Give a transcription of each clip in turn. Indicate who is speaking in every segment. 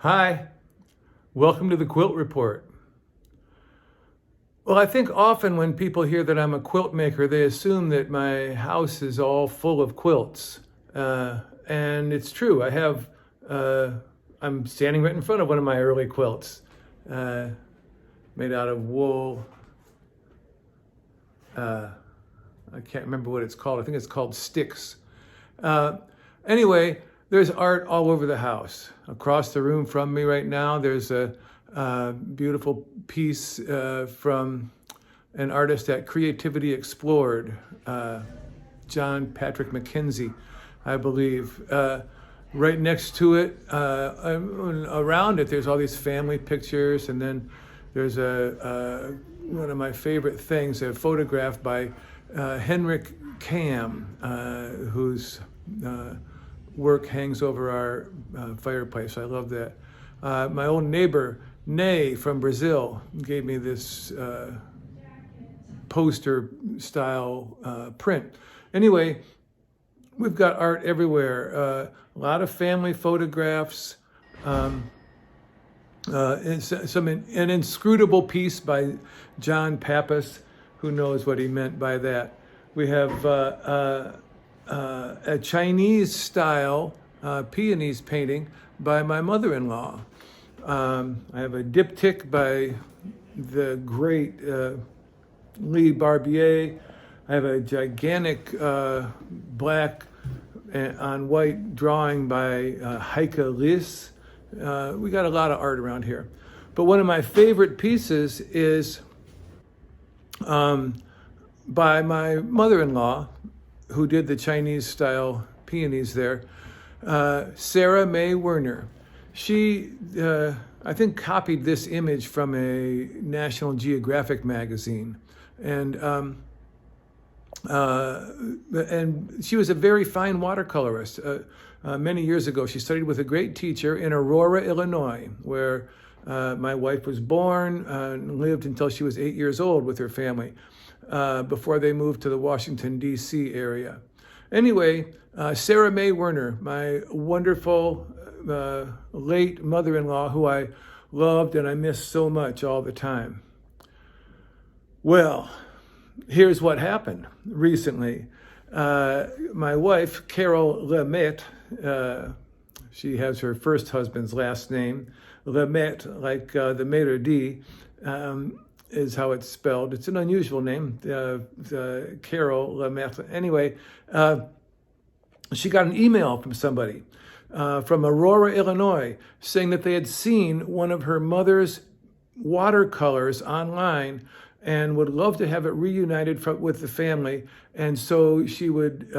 Speaker 1: Hi, welcome to the Quilt Report. Well, I think often when people hear that I'm a quilt maker, they assume that my house is all full of quilts. And it's true. I'm standing right in front of one of my early quilts, made out of wool. I can't remember what it's called. I think it's called sticks. Anyway, there's art all over the house. Across the room from me right now, there's a beautiful piece from an artist at Creativity Explored, John Patrick McKenzie, I believe. Right next to it, around it, there's all these family pictures, and then there's one of my favorite things, a photograph by Henrik Kam, whose work hangs over our fireplace. I love that. My old neighbor, Ney from Brazil, gave me this poster style print. Anyway, we've got art everywhere. A lot of family photographs. An inscrutable piece by John Pappas. Who knows what he meant by that? We have a Chinese style peonies painting by my mother-in-law. I have a diptych by the great Lee Barbier. I have a gigantic black on white drawing by Heike Liss. We got a lot of art around here. But one of my favorite pieces is by my mother-in-law, who did the Chinese style peonies there, Sarah May Werner. She, I think, copied this image from a National Geographic magazine. And she was a very fine watercolorist. Many years ago, she studied with a great teacher in Aurora, Illinois, where my wife was born and lived until she was 8 years old with her family, before they moved to the Washington, D.C. area. Anyway, Sarah May Werner, my wonderful late mother-in-law, who I loved and I missed so much all the time. Well, here's what happened recently. My wife, Carol Lemaitre, she has her first husband's last name, Lemaitre, like the Maître d', is how it's spelled. It's an unusual name, Carol Lemaitre. Anyway, she got an email from somebody from Aurora, Illinois, saying that they had seen one of her mother's watercolors online and would love to have it reunited with the family. And so she would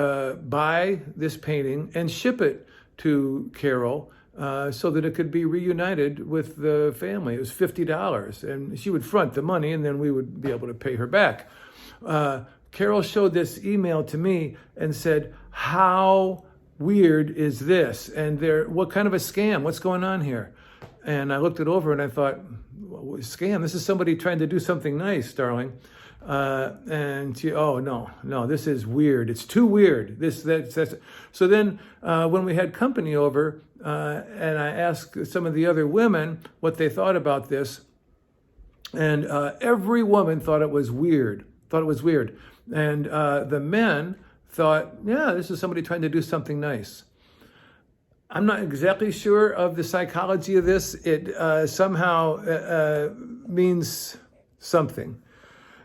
Speaker 1: buy this painting and ship it to Carol so that it could be reunited with the family. It was $50, and she would front the money, and then we would be able to pay her back. Carol showed this email to me and said, "How weird is this? And what kind of a scam? What's going on here?" And I looked it over and I thought, well, scam? This is somebody trying to do something nice, darling. And she, oh, no, this is weird. It's too weird. That's. So then when we had company over and I asked some of the other women what they thought about this, and every woman thought it was weird, And the men thought, yeah, this is somebody trying to do something nice. I'm not exactly sure of the psychology of this. It somehow means something.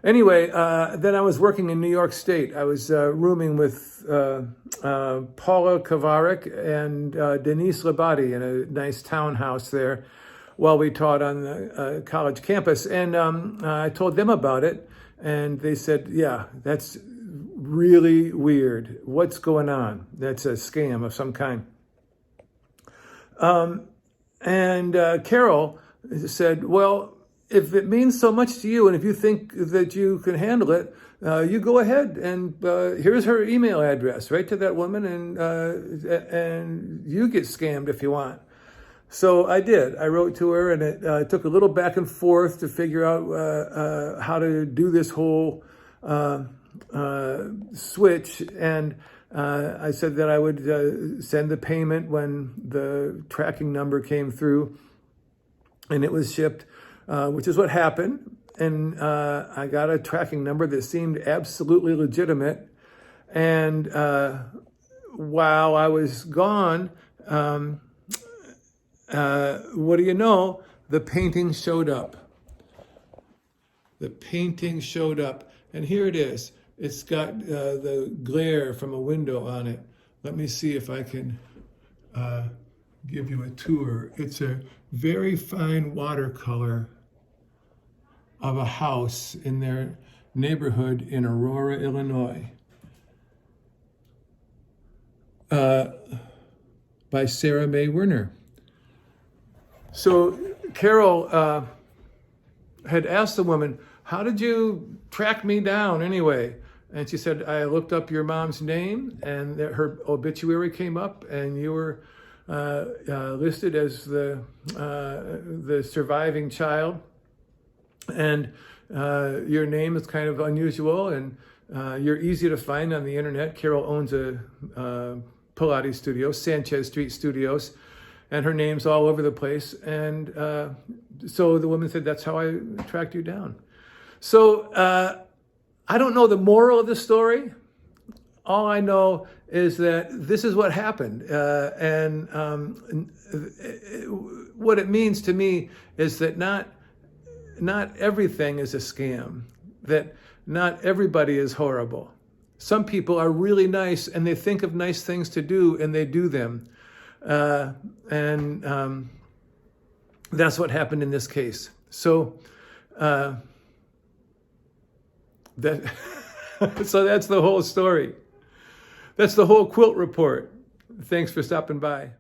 Speaker 1: Anyway, then I was working in New York State. I was rooming with Paula Kavarik and Denise Labati in a nice townhouse there while we taught on the college campus. And I told them about it, and they said, yeah, that's really weird. What's going on? That's a scam of some kind. And Carol said, well, if it means so much to you and if you think that you can handle it, you go ahead and here's her email address, right to that woman, and you get scammed if you want. So I did. I wrote to her, and it took a little back and forth to figure out how to do this whole switch. And I said that I would send the payment when the tracking number came through. and it was shipped, which is what happened. And I got a tracking number that seemed absolutely legitimate. And while I was gone, what do you know? The painting showed up. The painting showed up. And here it is. It's got the glare from a window on it. Let me see if I can give you a tour. It's a very fine watercolor of a house in their neighborhood in Aurora, Illinois, by Sarah Mae Werner. So Carol had asked the woman, "How did you track me down anyway?" And she said, "I looked up your mom's name, and her obituary came up, and you were listed as the surviving child. And your name is kind of unusual, and you're easy to find on the internet." Carol owns a Pilates studio, Sanchez Street Studios, and her name's all over the place. And so the woman said, "That's how I tracked you down." So I don't know the moral of the story. All I know is that this is what happened. And what it means to me is that not everything is a scam, that not everybody is horrible. Some people are really nice, and they think of nice things to do, and they do them. And that's what happened in this case. So so that's the whole story. That's the whole Quilt Report. Thanks for stopping by.